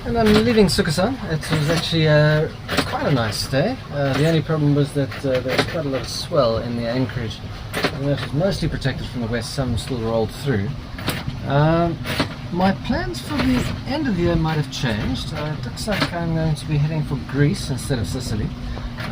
And I'm leaving Sukošan. It was actually quite a nice day. The only problem was that there was quite a lot of swell in the anchorage. And it was mostly protected from the west, some still rolled through. My plans for the end of the year might have changed. It looks like I'm going to be heading for Greece instead of Sicily.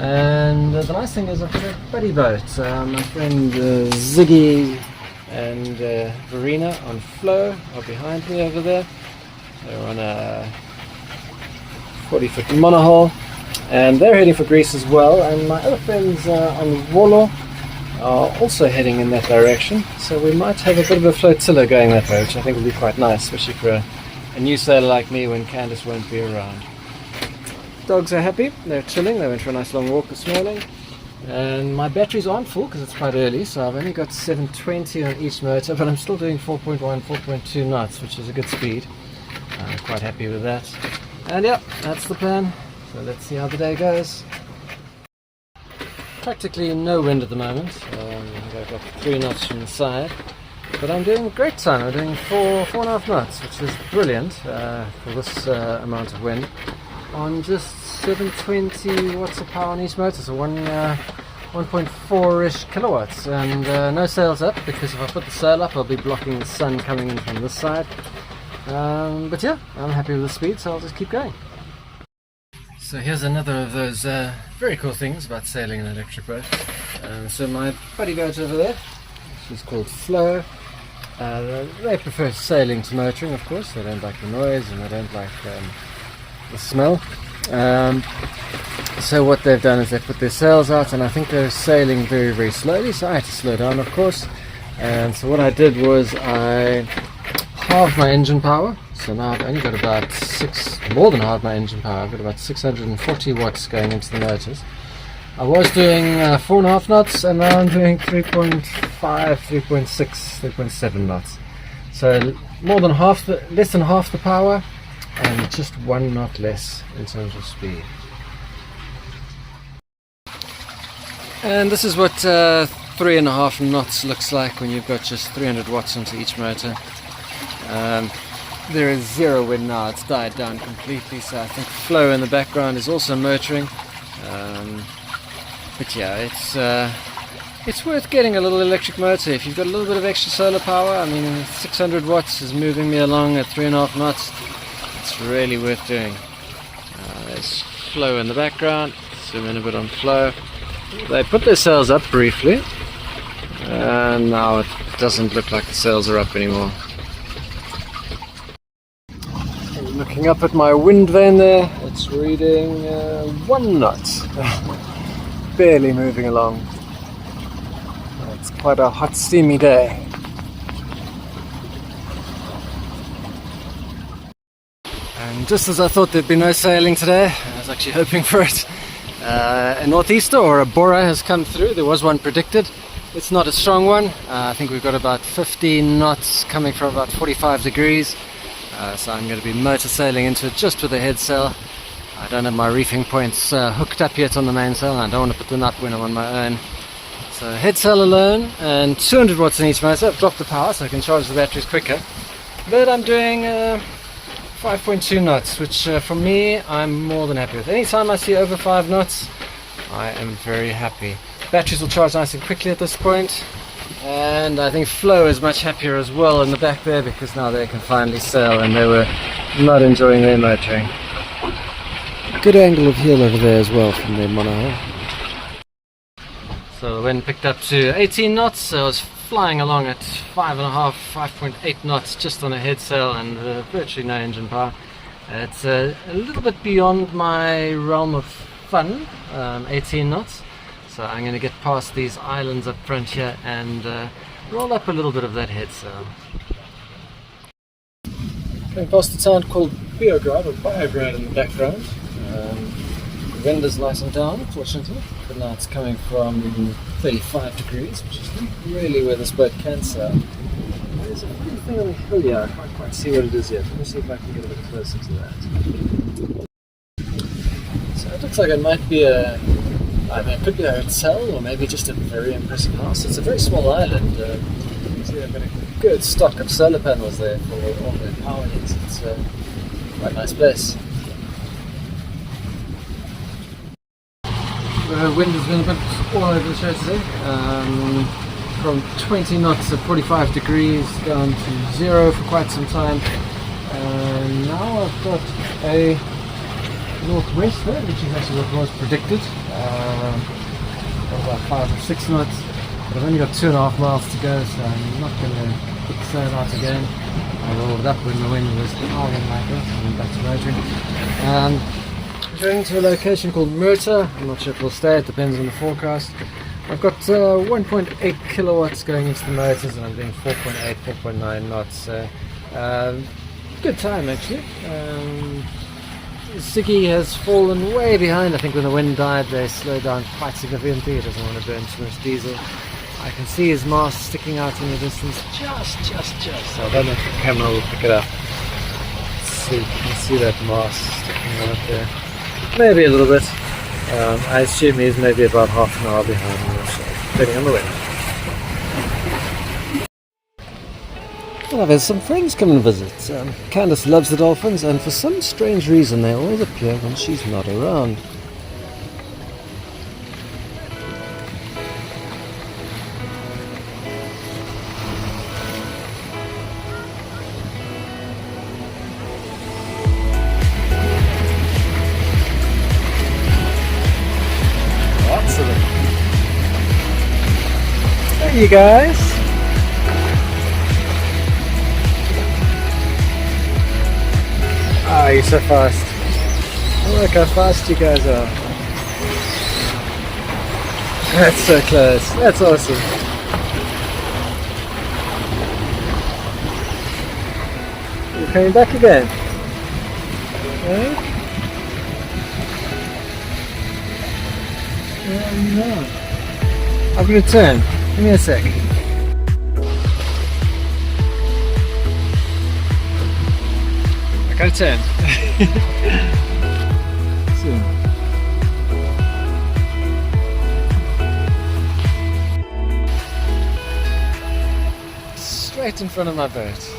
And the nice thing is I've got a buddy boat. My friend Ziggy and Verena on flow are behind me over there. They're on a 40-foot monohull, and they're heading for Greece as well. And my other friends on Volo are also heading in that direction. So we might have a bit of a flotilla going that way, which I think will be quite nice, especially for a new sailor like me when Candice won't be around. Dogs are happy, they're chilling, they went for a nice long walk this morning. And my batteries aren't full because it's quite early, so I've only got 720 on each motor, but I'm still doing 4.1, 4.2 knots, which is a good speed. I'm quite happy with that. And yeah, that's the plan. So let's see how the day goes. Practically no wind at the moment. I've got 3 knots from the side, but I'm doing a great time. I'm doing 4.5 knots, which is brilliant for this amount of wind. On just 720 watts of power on each motor, so 1.4-ish kilowatts, and no sails up, because if I put the sail up I'll be blocking the sun coming in from this side. But yeah, I'm happy with the speed, so I'll just keep going. So here's another of those very cool things about sailing an electric boat. So my buddy boat over there, she's called Flo. They prefer sailing to motoring, of course. They don't like the noise and they don't like the smell. So what they've done is they've put their sails out, and I think they're sailing very, very slowly, so I had to slow down, of course. And so what I did was I halved my engine power. So now I've only got about more than half my engine power. I've got about 640 watts going into the motors. I was doing 4.5 knots, and now I'm doing 3.5, 3.6, 3.7 knots. So less than half the power, and just 1 knot less in terms of speed. And this is what 3.5 knots looks like when you've got just 300 watts into each motor. There is zero wind now, it's died down completely, so I think Flo in the background is also motoring. But yeah, it's worth getting a little electric motor if you've got a little bit of extra solar power. I mean, 600 watts is moving me along at 3.5 knots. It's really worth doing. There's Flo in the background. Zoom in a bit on Flo. They put their sails up briefly, and now it doesn't look like the sails are up anymore. Looking up at my wind vane there, it's reading 1 knot. Barely moving along. It's quite a hot, steamy day. And just as I thought there'd be no sailing today, I was actually hoping for it. A northeaster or a bora has come through. There was one predicted. It's not a strong one. I think we've got about 15 knots coming from about 45 degrees. So I'm going to be motor sailing into it just with a head sail. I don't have my reefing points hooked up yet on the mainsail. I don't want to put them up when I'm on my own. So head sail alone and 200 watts in each motor. I've dropped the power so I can charge the batteries quicker. But I'm doing 5.2 knots, which for me I'm more than happy with. Anytime I see over 5 knots, I am very happy. Batteries will charge nice and quickly at this point. And I think Flo is much happier as well in the back there, because now they can finally sail, and they were not enjoying their motoring. Good angle of heel over there as well from their monohull. So the wind picked up to 18 knots, so I was flying along at 5.5, 5.8 knots just on a head sail and virtually no engine power. It's a little bit beyond my realm of fun, 18 knots. So I'm going to get past these islands up front here and roll up a little bit of that head sail. Going past a town called Beograd or Biograd in the background. The wind is nice and down, fortunately, but now it's coming from 35 degrees, which is not really where this boat can sail. There's a little thing on the hill here, I can't quite see what it is yet. Let me see if I can get a bit closer to that. So it looks like it might be it could be a hotel or maybe just a very impressive house. It's a very small island. You see they've got a good stock of solar panels there for all their power needs. It's Quite a nice place. The wind has been a bit all over the show today. From 20 knots at 45 degrees down to 0 for quite some time. Now I've got a northwester, which is actually what was predicted. About 5 or 6 knots. But I've only got 2.5 miles to go, so I'm not going to put the sail out again. I rolled up when the wind was howling like this and went back to motoring. Going to a location called Murta. I'm not sure if we'll stay, it depends on the forecast. I've got 1.8 kilowatts going into the motors and I'm doing 4.8, 4.9 knots, so good time actually. Siggy has fallen way behind. I think when the wind died they slowed down quite significantly. He doesn't want to burn too much diesel. I can see his mast sticking out in the distance, just. So I don't know if the camera will pick it up. Let's see, you can see that mast sticking out there. Maybe a little bit. I assume he's maybe about half an hour behind me or so, depending on the wind. Well, there's some friends come and visit. Candace loves the dolphins, and for some strange reason they always appear when she's not around. Lots of them. Hey, you guys. Ah, you're so fast. Look how fast you guys are. That's so close. That's awesome. You're coming back again. Eh? No. I'm going to turn. Give me a sec. Gotta turn. Soon. Straight in front of my boat.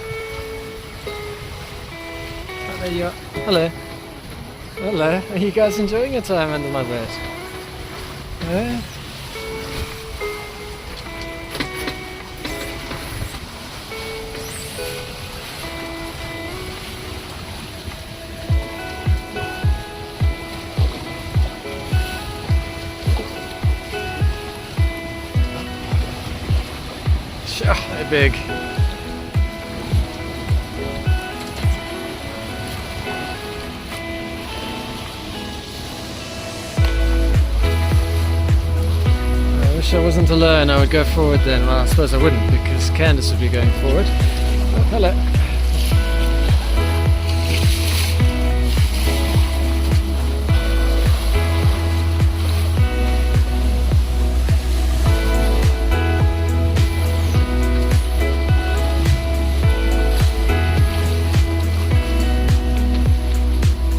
Oh, there you are. Hello. Hello. Are you guys enjoying your time under my boat? Eh? They're big. I wish I wasn't alone. I would go forward then. Well, I suppose I wouldn't because Candace would be going forward. Oh, hello.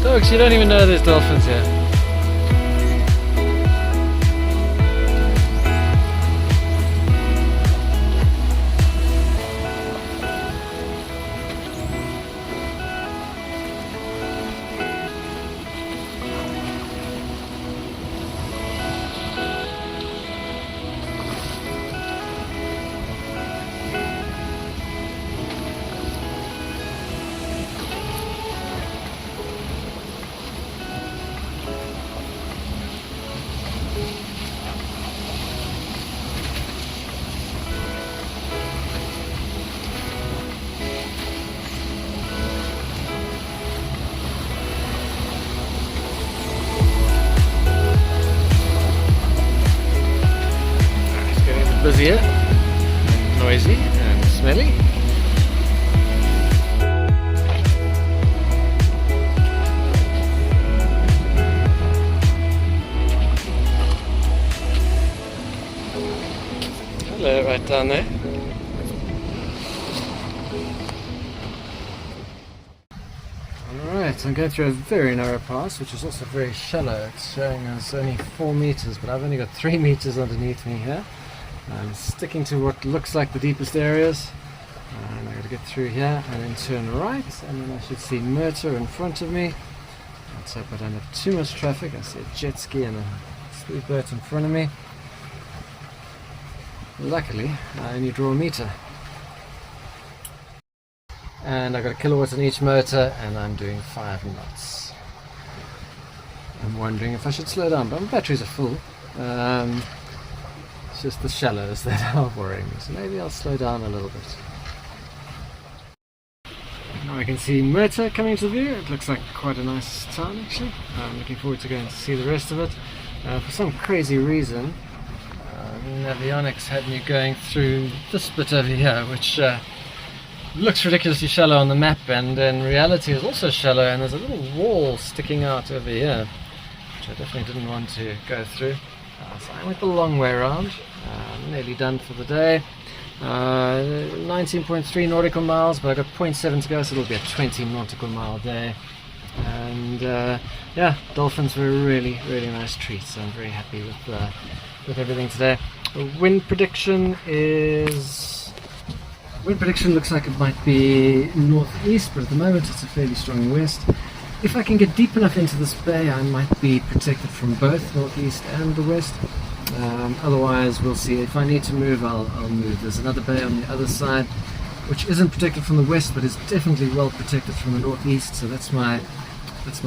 Folks, you don't even know there's dolphins here. Busier, noisy and smelly. Hello, right down there. Alright, I'm going through a very narrow pass, which is also very shallow. It's showing us only 4 meters, but I've only got 3 meters underneath me here. I'm sticking to what looks like the deepest areas, and I'm going to get through here and then turn right, and then I should see Murta in front of me. Let's hope I don't have too much traffic. I see a jet ski and a speedboat in front of me. Luckily, I only draw a meter. And I've got a kilowatt on each motor, and I'm doing 5 knots. I'm wondering if I should slow down, but my batteries are full. It's just the shallows that are worrying me, so maybe I'll slow down a little bit. Now I can see Murta coming into view. It looks like quite a nice town actually. I'm looking forward to going to see the rest of it. For some crazy reason, Navionics had me going through this bit over here, which looks ridiculously shallow on the map, and in reality is also shallow, and there's a little wall sticking out over here, which I definitely didn't want to go through. So I went the long way around. Nearly done for the day. 19.3 nautical miles, but I've got 0.7 to go, so it'll be a 20 nautical mile day. And yeah, dolphins were a really nice treat, so I'm very happy with everything today. The wind prediction looks like it might be northeast, but at the moment it's a fairly strong west. If I can get deep enough into this bay, I might be protected from both northeast and the west. Otherwise, we'll see. If I need to move, I'll move. There's another bay on the other side, which isn't protected from the west, but is definitely well protected from the northeast. So that's my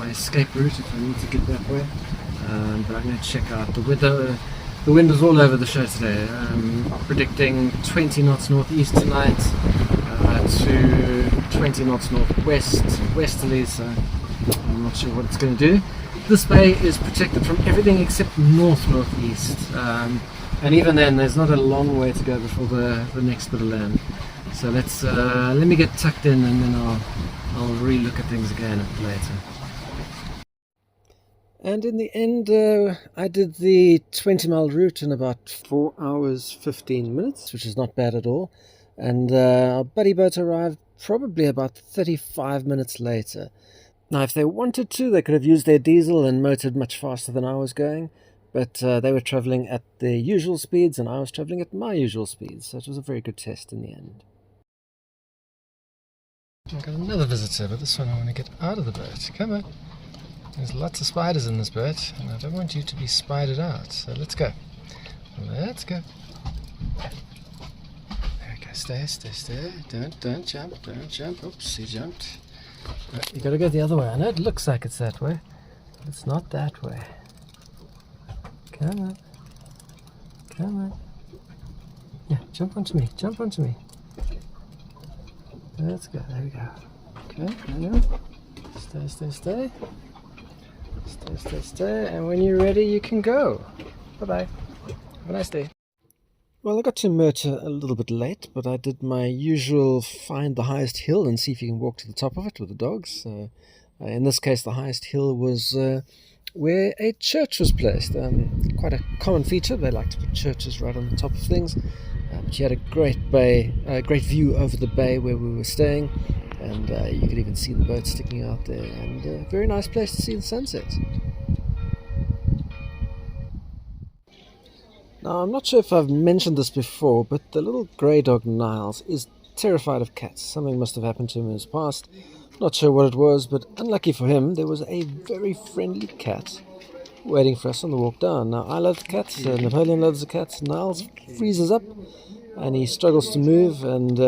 escape route if I need to get that way. But I'm going to check out the weather. The wind is all over the show today. Predicting 20 knots northeast tonight to 20 knots northwest, westerly. So I'm not sure what it's going to do. This bay is protected from everything except northeast, and even then there's not a long way to go before the next bit of land. So let me get tucked in, and then I'll re-look at things again a bit later. And in the end, I did the 20-mile route in about 4 hours 15 minutes, which is not bad at all. And our buddy boat arrived probably about 35 minutes later. Now, if they wanted to, they could have used their diesel and motored much faster than I was going, but they were travelling at their usual speeds and I was travelling at my usual speeds, so it was a very good test in the end. I've got another visitor, but this one I want to get out of the boat. Come on. There's lots of spiders in this boat, and I don't want you to be spidered out, so let's go. Let's go. There we go. Stay. Don't jump. Oops, you jumped. You gotta go the other way. I know it looks like it's that way, but it's not that way. Come on. Yeah, jump onto me. Let's go. There we go. Okay, hang on. Stay. And when you're ready, you can go. Bye-bye. Have a nice day. Well, I got to Murta a little bit late, but I did my usual find the highest hill and see if you can walk to the top of it with the dogs. In this case, the highest hill was where a church was placed. Quite a common feature. They like to put churches right on the top of things. But you had a great view over the bay where we were staying, and you could even see the boat sticking out there, and a very nice place to see the sunset. Now, I'm not sure if I've mentioned this before, but the little grey dog Niles is terrified of cats. Something must have happened to him in his past. Not sure what it was, but unlucky for him, there was a very friendly cat waiting for us on the walk down. Now, I love the cats, Napoleon loves the cats, Niles freezes up and he struggles to move, and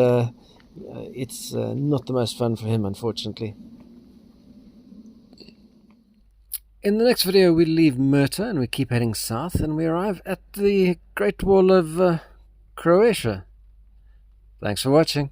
it's not the most fun for him, unfortunately. In the next video we leave Murta and we keep heading south, and we arrive at the Great Wall of Croatia. Thanks for watching.